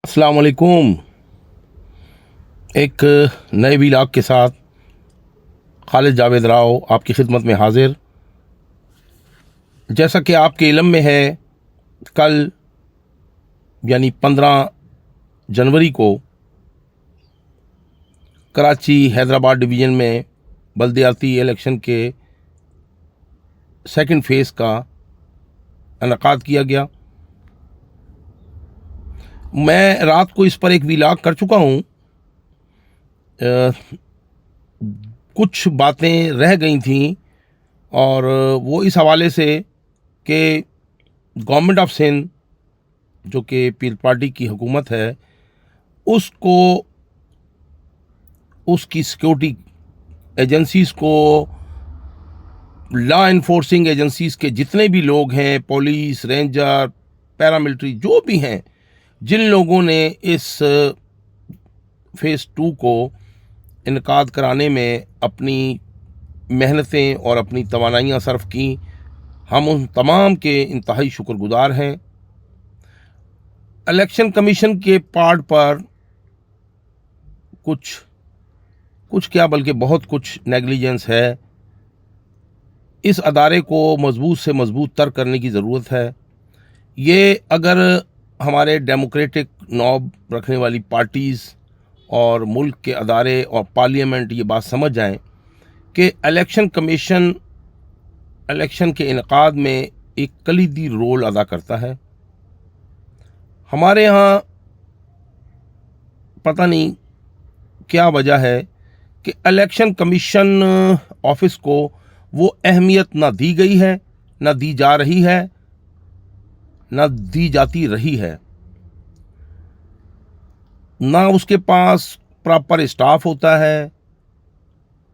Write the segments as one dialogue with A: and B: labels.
A: अस्सलाम वालेकुम। एक नए व्लॉग के साथ खालिद जावेद राव आपकी खिदमत में हाजिर। जैसा कि आपके इल्म में है, कल यानी 15 जनवरी को कराची हैदराबाद डिवीज़न में बल्दियाती इलेक्शन के सेकंड फेज़ का इनेकाद किया गया। मैं रात को इस पर एक व्लॉग कर चुका हूँ। कुछ बातें रह गई थीं और वो इस हवाले से कि गवर्नमेंट ऑफ सिंध, जो कि पीपल्स पार्टी की हुकूमत है, उसको उसकी सिक्योरिटी एजेंसीज़ को, लॉ इन्फोर्सिंग एजेंसीज़ के जितने भी लोग हैं, पुलिस, रेंजर, पैरामिलिट्री, जो भी हैं, जिन लोगों ने इस फेज़ 2 को इनेकाद कराने में अपनी मेहनतें और अपनी तवानाइयाँ सर्फ की, हम उन तमाम के इंतहाई शुक्रगुजार हैं। इलेक्शन कमीशन के पार्ट पर कुछ क्या बल्कि बहुत कुछ नेग्लिजेंस है। इस अदारे को मजबूत से मजबूत तर करने की ज़रूरत है। ये अगर हमारे डेमोक्रेटिक नॉब रखने वाली पार्टीज़ और मुल्क के अदारे और पार्लियामेंट ये बात समझ जाएं कि इलेक्शन कमीशन इलेक्शन के इनेकाद में एक कलीदी रोल अदा करता है। हमारे यहाँ पता नहीं क्या वजह है कि इलेक्शन कमीशन ऑफिस को वो अहमियत ना दी गई है, ना दी जा रही है, ना दी जाती रही है। ना उसके पास प्रॉपर स्टाफ होता है,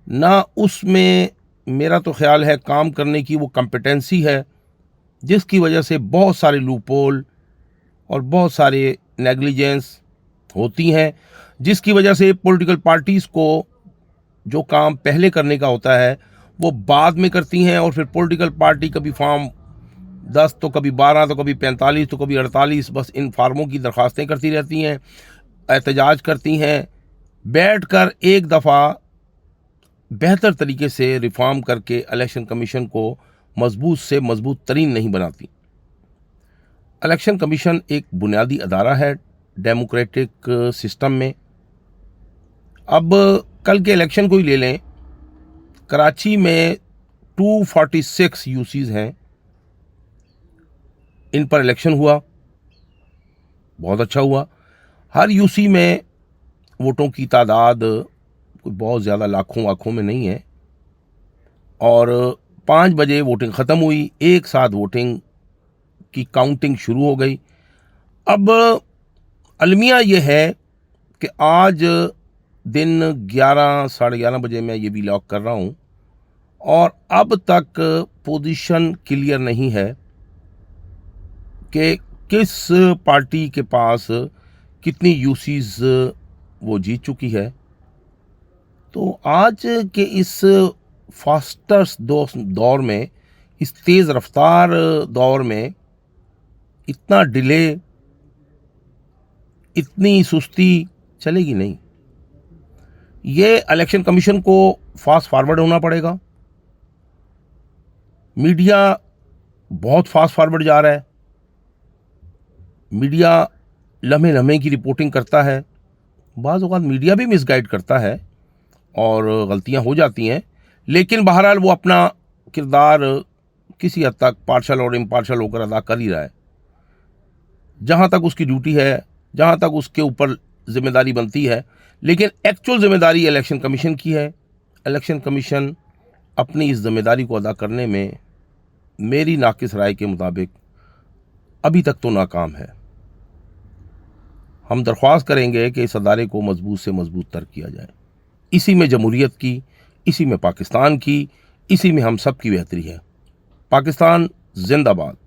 A: ना उसमें मेरा तो ख्याल है काम करने की वो कॉम्पिटेंसी है, जिसकी वजह से बहुत सारे लूपहोल और बहुत सारे नेग्लिजेंस होती हैं, जिसकी वजह से पॉलिटिकल पार्टीज़ को जो काम पहले करने का होता है वो बाद में करती हैं। और फिर पॉलिटिकल पार्टी कभी फॉर्म 10 तो कभी 12 तो कभी 45 तो कभी 48, बस इन फार्मों की दरख्वास्तें करती रहती हैं, एहतजाज करती हैं, बैठकर एक दफ़ा बेहतर तरीके से रिफॉर्म करके इलेक्शन कमीशन को मजबूत से मजबूत तरीन नहीं बनाती। इलेक्शन कमीशन एक बुनियादी अदारा है डेमोक्रेटिक सिस्टम में। अब कल के इलेक्शन को ही ले लें, कराची में 246 यूसीज़ हैं, इन पर इलेक्शन हुआ, बहुत अच्छा हुआ। हर यूसी में वोटों की तादाद कोई बहुत ज़्यादा लाखों वाखों में नहीं है और 5 बजे वोटिंग ख़त्म हुई, एक साथ वोटिंग की काउंटिंग शुरू हो गई। अब अलमिया ये है कि आज दिन 11 साढ़े 11 बजे मैं ये व्लॉग कर रहा हूँ और अब तक पोजीशन क्लियर नहीं है कि किस पार्टी के पास कितनी यूसीज़ वो जीत चुकी है। तो आज के इस फास्टेस्ट दौर में, इस तेज़ रफ्तार दौर में इतना डिले, इतनी सुस्ती चलेगी नहीं। ये इलेक्शन कमीशन को फास्ट फॉरवर्ड होना पड़ेगा। मीडिया बहुत फास्ट फॉरवर्ड जा रहा है, मीडिया लम्हे लम्हे की रिपोर्टिंग करता है। बाज़ औक़ात मीडिया भी मिसगाइड करता है और गलतियां हो जाती हैं, लेकिन बहरहाल वो अपना किरदार किसी हद तक पार्शल और इम्पार्शल होकर अदा कर ही रहा है। जहाँ तक उसकी ड्यूटी है, जहाँ तक उसके ऊपर जिम्मेदारी बनती है, लेकिन एक्चुअल जिम्मेदारी इलेक्शन कमीशन की है। इलेक्शन कमीशन अपनी इस जिम्मेदारी को अदा करने में मेरी नाकिस राय के मुताबिक अभी तक तो नाकाम है। हम दरख्वास्त करेंगे कि इस अदारे को मजबूत से मजबूत तर किया जाए। इसी में जमहूरियत की, इसी में पाकिस्तान की, इसी में हम सब की बेहतरी है। पाकिस्तान जिंदाबाद।